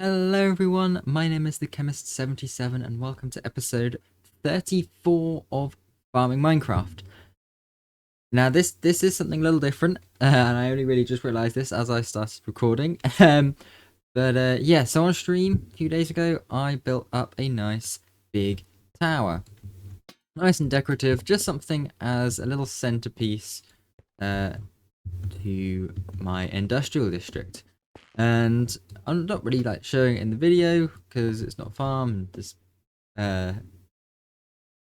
Hello everyone, my name is the Chemist77 and welcome to episode 34 of Farming Minecraft. Now this is something a little different, and I only really just realised this as I started recording. Yeah, so on stream a few days ago I built up a nice big tower. Nice and decorative, just something as a little centerpiece to my industrial district. And I'm not really like showing it in the video because it's not farm. This the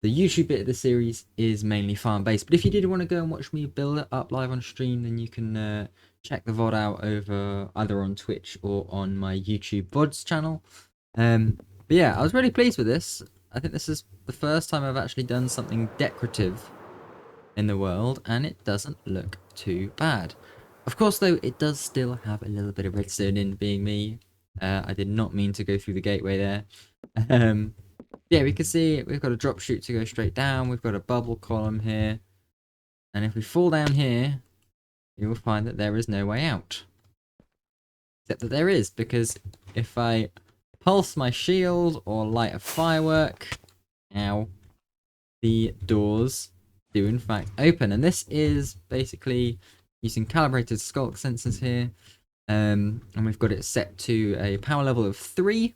YouTube bit of the series is mainly farm based. But if you did want to go and watch me build it up live on stream, then you can check the VOD out over either on Twitch or on my YouTube VODs channel. But yeah, I was really pleased with this. I think this is the first time I've actually done something decorative in the world, and it doesn't look too bad. Of course, though, it does still have a little bit of redstone in, being me. I did not mean to go through the gateway there. Yeah, we can see we've got a drop chute to go straight down. We've got a bubble column here. And if we fall down here, you will find that there is no way out. Except that there is, because if I pulse my shield or light a firework, ow, the doors do in fact open. And this is basically using calibrated sculk sensors here. And we've got it set to a power level of 3.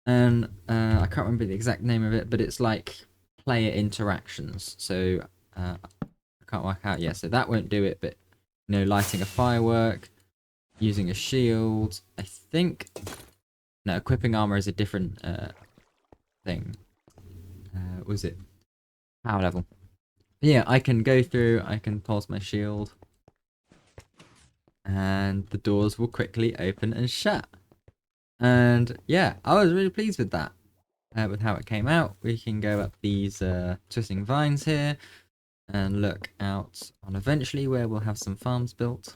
And I can't remember the exact name of it, but it's like player interactions. So I can't work out. Yeah, so that won't do it, but you know, lighting a firework, using a shield. I think no, equipping armor is a different thing. Was it power level? But yeah, I can go through. I can pulse my shield, and the doors will quickly open and shut. And yeah, I was really pleased with that. With how it came out. We can go up these twisting vines here and look out on eventually where we'll have some farms built.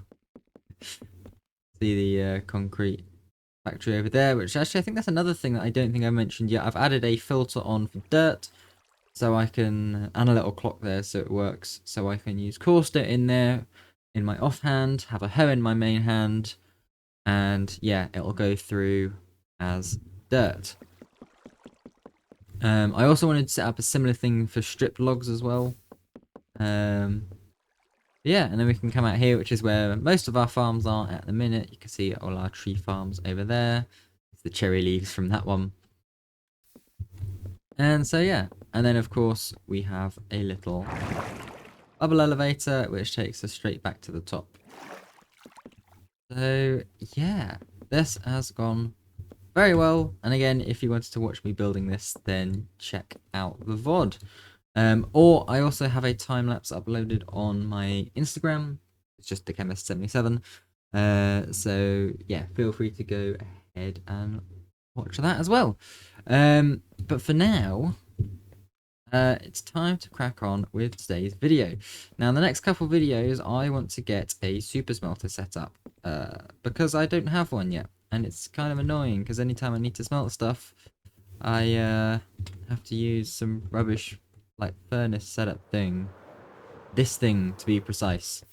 See the concrete factory over there, which actually I think that's another thing that I don't think I mentioned yet. I've added a filter on for dirt, so I can, and a little clock there so it works, so I can use coarse dirt in there in my offhand, have a hoe in my main hand, and yeah, it'll go through as dirt. I also wanted to set up a similar thing for stripped logs as well. Yeah, and then we can come out here, which is where most of our farms are at the minute. You can see all our tree farms over there. It's the cherry leaves from that one. And so yeah, and then of course we have a little bubble elevator which takes us straight back to the top. So yeah, this has gone very well. And again, if you wanted to watch me building this, then check out the VOD. Or I also have a time lapse uploaded on my Instagram. It's just the Chemist77. So yeah, feel free to go ahead and watch that as well. But for now, it's time to crack on with today's video. Now, in the next couple videos, I want to get a super smelter set up because I don't have one yet, and it's kind of annoying because anytime I need to smelt stuff, I have to use some rubbish like furnace setup thing. This thing, to be precise.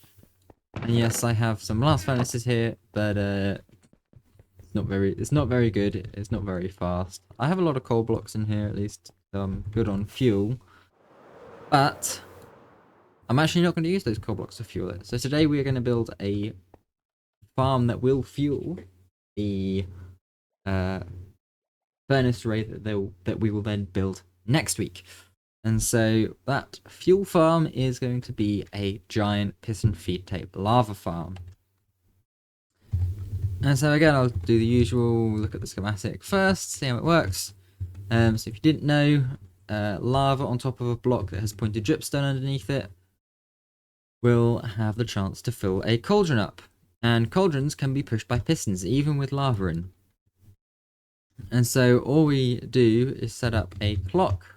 And yes, I have some blast furnaces here, but it's not very good. It's not very fast. I have a lot of coal blocks in here at least. So I'm good on fuel. But I'm actually not going to use those coal blocks to fuel it. So today we are going to build a farm that will fuel the furnace array that we will then build next week. And so that fuel farm is going to be a giant piston feed tape lava farm. And so again, I'll do the usual, look at the schematic first, see how it works. So if you didn't know, lava on top of a block that has pointed dripstone underneath it will have the chance to fill a cauldron up. And cauldrons can be pushed by pistons, even with lava in. And so all we do is set up a clock.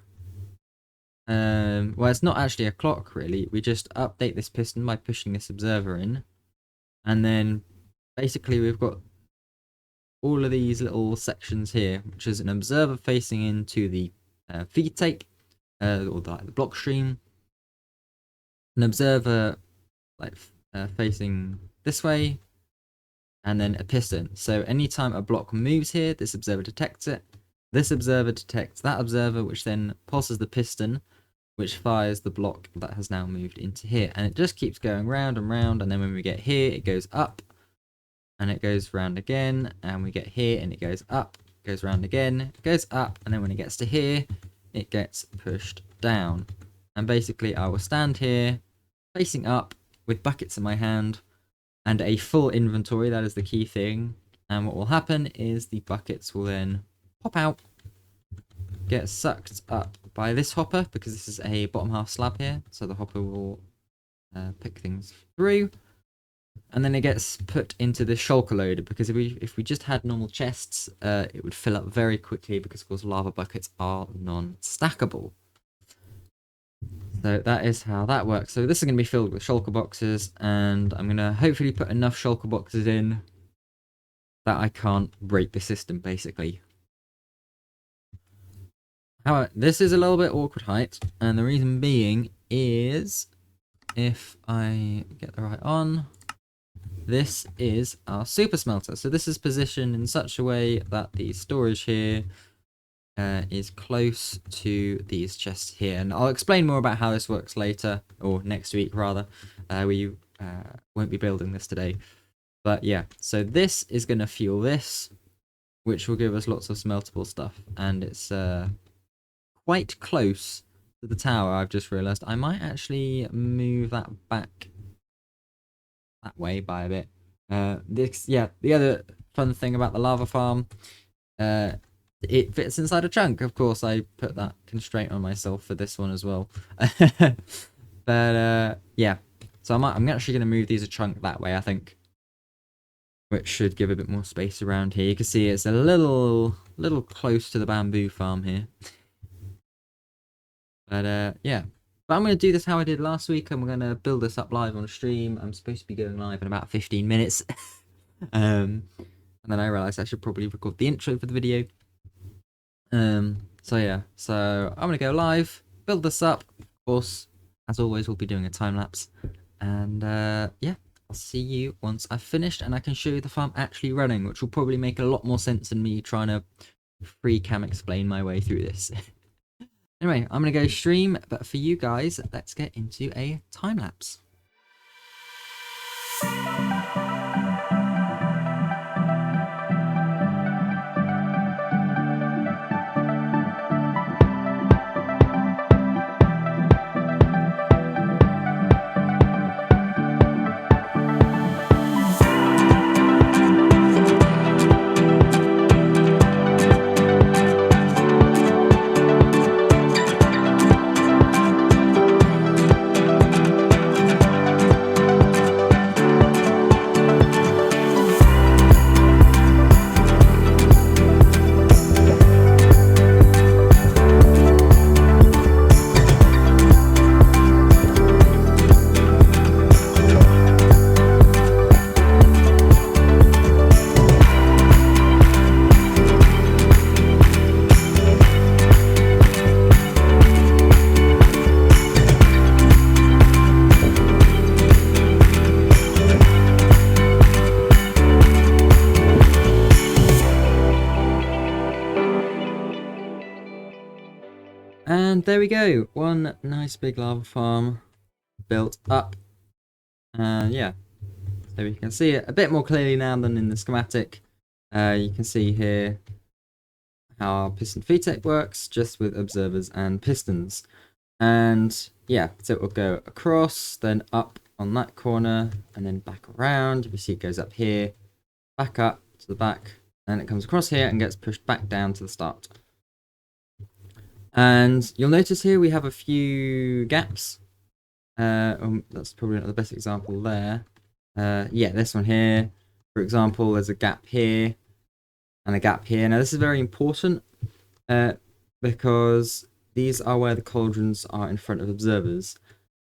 Well, it's not actually a clock, really. We just update this piston by pushing this observer in. And then, basically, we've got all of these little sections here, which is an observer facing into the feed tape, or the block stream. An observer, like, facing this way. and then a piston. So anytime a block moves here, this observer detects it. This observer detects that observer, which then pulses the piston, which fires the block that has now moved into here. And it just keeps going round and round, and then when we get here, it goes up, and it goes round again, and we get here, and it goes up, goes round again, goes up, and then when it gets to here, it gets pushed down. And basically, I will stand here, facing up, with buckets in my hand, and a full inventory, that is the key thing. And what will happen is the buckets will then pop out, get sucked up by this hopper, because this is a bottom half slab here, so the hopper will pick things through, and then it gets put into the shulker loader, because if we just had normal chests, it would fill up very quickly, because of course lava buckets are non-stackable. So that is how that works. So this is going to be filled with shulker boxes, and I'm going to hopefully put enough shulker boxes in that I can't break the system, basically. However, this is a little bit awkward height, and the reason being is, if I get the right on, this is our super smelter. So this is positioned in such a way that the storage here is close to these chests here, and I'll explain more about how this works later, or next week rather. We won't be building this today, but yeah, so this is going to fuel this, which will give us lots of smeltable stuff, and it's quite close to the tower. I've just realized I might actually move that back that way by a bit. The other fun thing about the lava farm, it fits inside a chunk. Of course, I put that constraint on myself for this one as well. But yeah, so I'm actually going to move these a chunk that way, I think, which should give a bit more space around here. You can see it's a little close to the bamboo farm here. But yeah, but I'm going to do this how I did last week, and we're going to build this up live on stream. I'm supposed to be going live in about 15 minutes. And then I realized I should probably record the intro for the video. So yeah, so I'm gonna go live, build this up. Of course, as always, we'll be doing a time lapse, and yeah, I'll see you once I've finished and I can show you the farm actually running, which will probably make a lot more sense than me trying to free cam explain my way through this. Anyway, I'm gonna go stream, but for you guys, let's get into a time lapse. And there we go, one nice big lava farm built up. And yeah, so you can see it a bit more clearly now than in the schematic. You can see here how our piston VTEC works, just with observers and pistons. And yeah, so it will go across, then up on that corner, and then back around. You see it goes up here, back up to the back, and it comes across here and gets pushed back down to the start. And you'll notice here we have a few gaps. That's probably not the best example there. Yeah, this one here, for example, there's a gap here and a gap here. Now this is very important because these are where the cauldrons are in front of observers,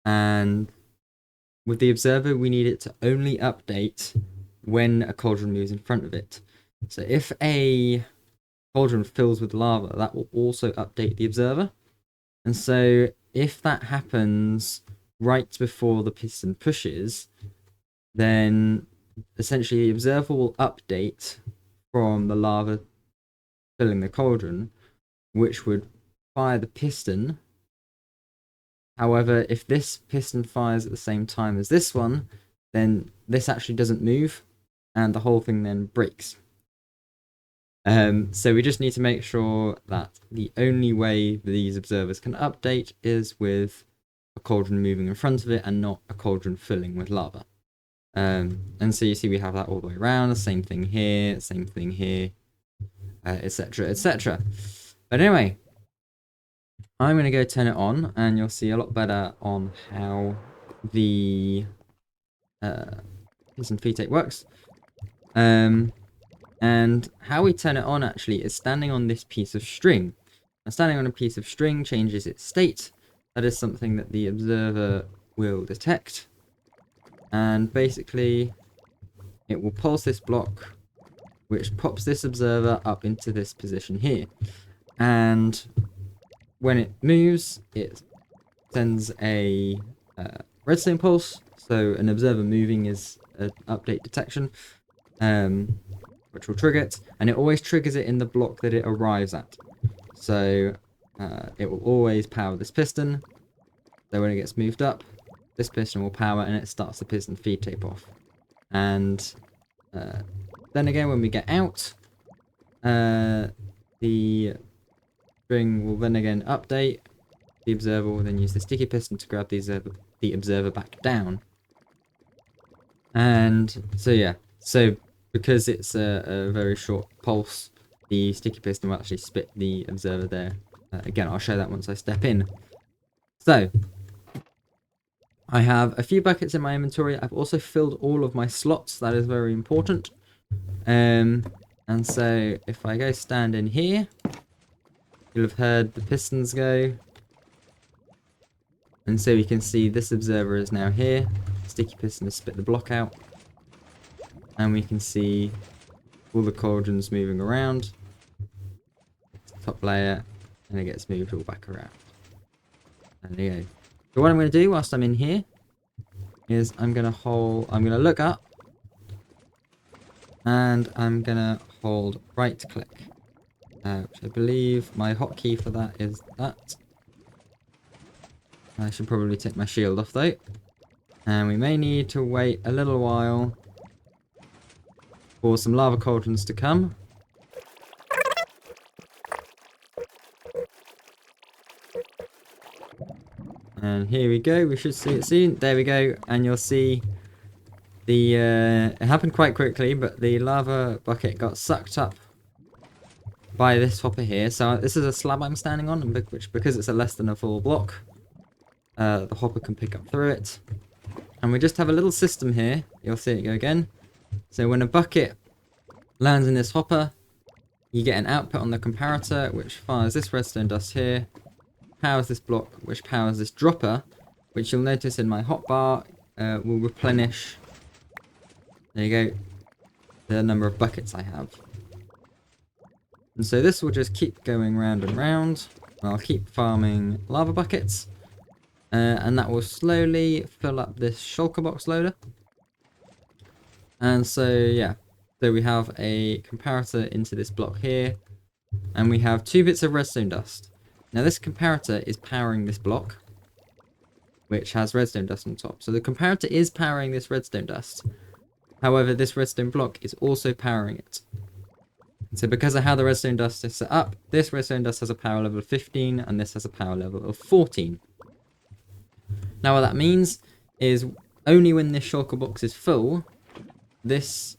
and with the observer we need it to only update when a cauldron moves in front of it. So if a cauldron fills with lava, that will also update the observer. And so if that happens right before the piston pushes, then essentially the observer will update from the lava filling the cauldron, which would fire the piston. However, if this piston fires at the same time as this one, then this actually doesn't move, and the whole thing then breaks. So we just need to make sure that the only way these observers can update is with a cauldron moving in front of it and not a cauldron filling with lava. And so you see we have that all the way around, the same thing here, etc, etc. But anyway, I'm going to go turn it on, and you'll see a lot better on how the piston feed tape works. And how we turn it on actually is standing on this piece of string. Now, standing on a piece of string changes its state. That is something that the observer will detect. And basically, it will pulse this block, which pops this observer up into this position here. And when it moves, it sends a redstone pulse. So an observer moving is an update detection, which will trigger it. And it always triggers it in the block that it arrives at. So it will always power this piston. So when it gets moved up, this piston will power and it starts the piston feed tape off. And then again, when we get out, the string will then again update. The observer will then use the sticky piston to grab the observer back down. And so yeah, so because it's a very short pulse, the sticky piston will actually spit the observer there. Again, I'll show that once I step in. So I have a few buckets in my inventory. I've also filled all of my slots. That is very important. And so if I go stand in here, you'll have heard the pistons go. And so we can see this observer is now here. Sticky piston has spit the block out. And we can see all the cauldrons moving around. Top layer. And it gets moved all back around. And there you go. So what I'm going to do whilst I'm in here is I'm going to look up. And I'm going to hold right click. Which I believe my hotkey for that is that. I should probably take my shield off though. And we may need to wait a little while for some lava cauldrons to come. And here we go, we should see it soon. There we go, and you'll see the, it happened quite quickly, but the lava bucket got sucked up by this hopper here. So this is a slab I'm standing on, which because it's a less than a full block, the hopper can pick up through it. And we just have a little system here. You'll see it go again. So when a bucket lands in this hopper, you get an output on the comparator, which fires this redstone dust here, powers this block, which powers this dropper, which you'll notice in my hotbar will replenish, there you go, the number of buckets I have. And so this will just keep going round and round. I'll keep farming lava buckets. And that will slowly fill up this shulker box loader. And so, yeah. So we have a comparator into this block here. And we have 2 bits of redstone dust. Now this comparator is powering this block, which has redstone dust on top. So the comparator is powering this redstone dust. However, this redstone block is also powering it. So because of how the redstone dust is set up, this redstone dust has a power level of 15 and this has a power level of 14. Now what that means is only when this shulker box is full, this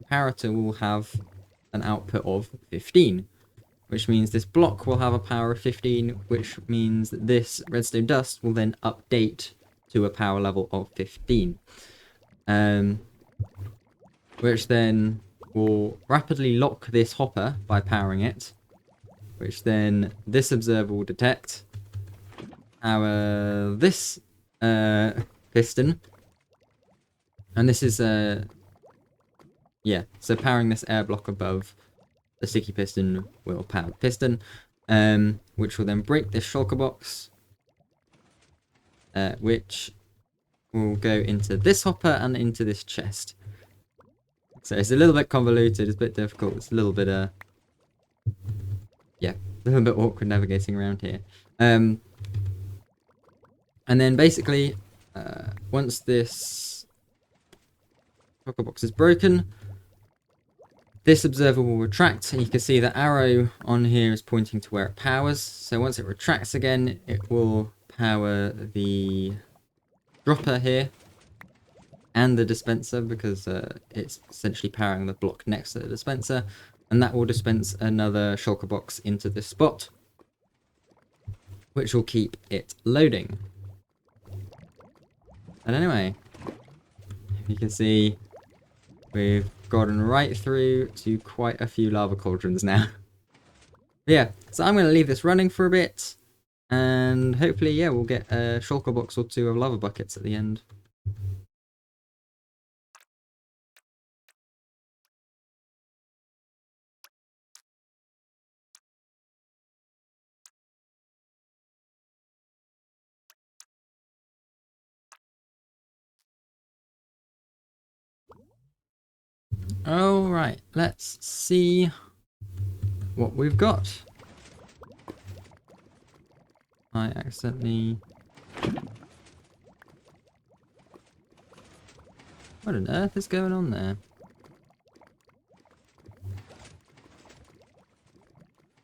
comparator will have an output of 15. Which means this block will have a power of 15, which means that this redstone dust will then update to a power level of 15. Which then will rapidly lock this hopper by powering it, which then this observer will detect, power this piston, and this is, yeah, so powering this air block above the sticky piston will power the piston, which will then break this shulker box, which will go into this hopper and into this chest. So it's a little bit convoluted, it's a bit difficult, it's a little bit yeah, a little bit awkward navigating around here. And then basically, once this shulker box is broken, this observer will retract, and you can see the arrow on here is pointing to where it powers. So once it retracts again, it will power the dropper here and the dispenser, because it's essentially powering the block next to the dispenser, and that will dispense another shulker box into this spot, which will keep it loading. And anyway, you can see we've gotten right through to quite a few lava cauldrons now. Yeah, so I'm going to leave this running for a bit, and hopefully, yeah, we'll get a shulker box or two of lava buckets at the end. Alright, let's see what we've got. I accidentally... What on earth is going on there?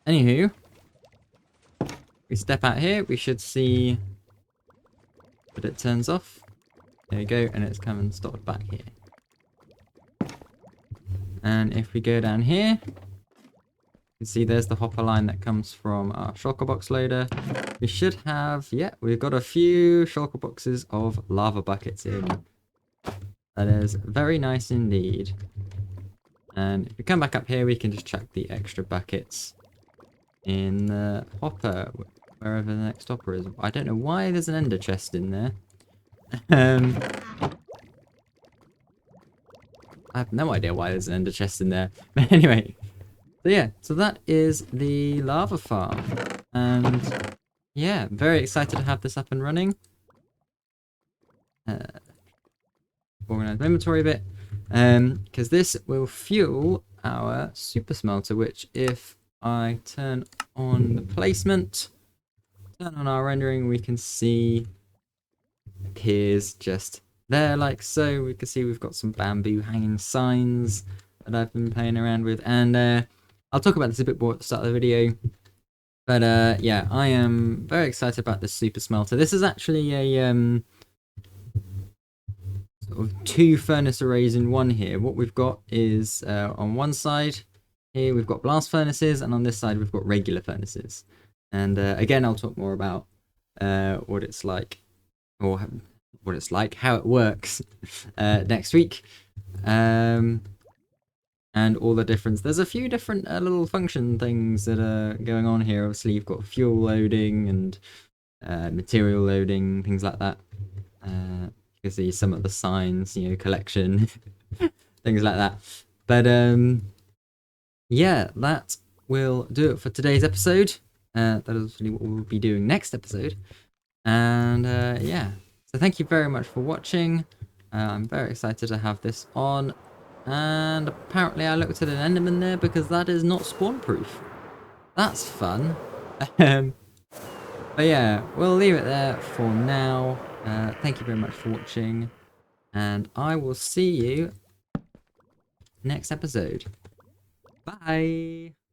Anywho, we step out here, we should see that it turns off. There we go, and it's come and stopped back here. And if we go down here, you can see there's the hopper line that comes from our shulker box loader. We should have, yeah, we've got a few shulker boxes of lava buckets in. That is very nice indeed. And if we come back up here, we can just chuck the extra buckets in the hopper, wherever the next hopper is. I don't know why there's an ender chest in there. I have no idea why there's an ender chest in there. But anyway, so yeah, so that is the lava farm. And yeah, very excited to have this up and running. Organize my inventory a bit. Because this will fuel our super smelter, which if I turn on the placement, turn on our rendering, we can see appears just there like so. We can see we've got some bamboo hanging signs that I've been playing around with, and I'll talk about this a bit more at the start of the video. But yeah, I am very excited about this super smelter. This is actually a sort of 2 furnace arrays in one here. What we've got is on one side here we've got blast furnaces, and on this side we've got regular furnaces. And again, I'll talk more about what it's like, or how it works next week. And all the difference. There's a few different little function things that are going on here. Obviously, you've got fuel loading and material loading, things like that. You can see some of the signs, you know, collection, things like that. But yeah, that will do it for today's episode. That is really what we'll be doing next episode. And yeah, so thank you very much for watching. I'm very excited to have this on. And apparently I looked at an enderman there, because that is not spawn proof. That's fun. But yeah, we'll leave it there for now. Thank you very much for watching, and I will see you next episode. Bye!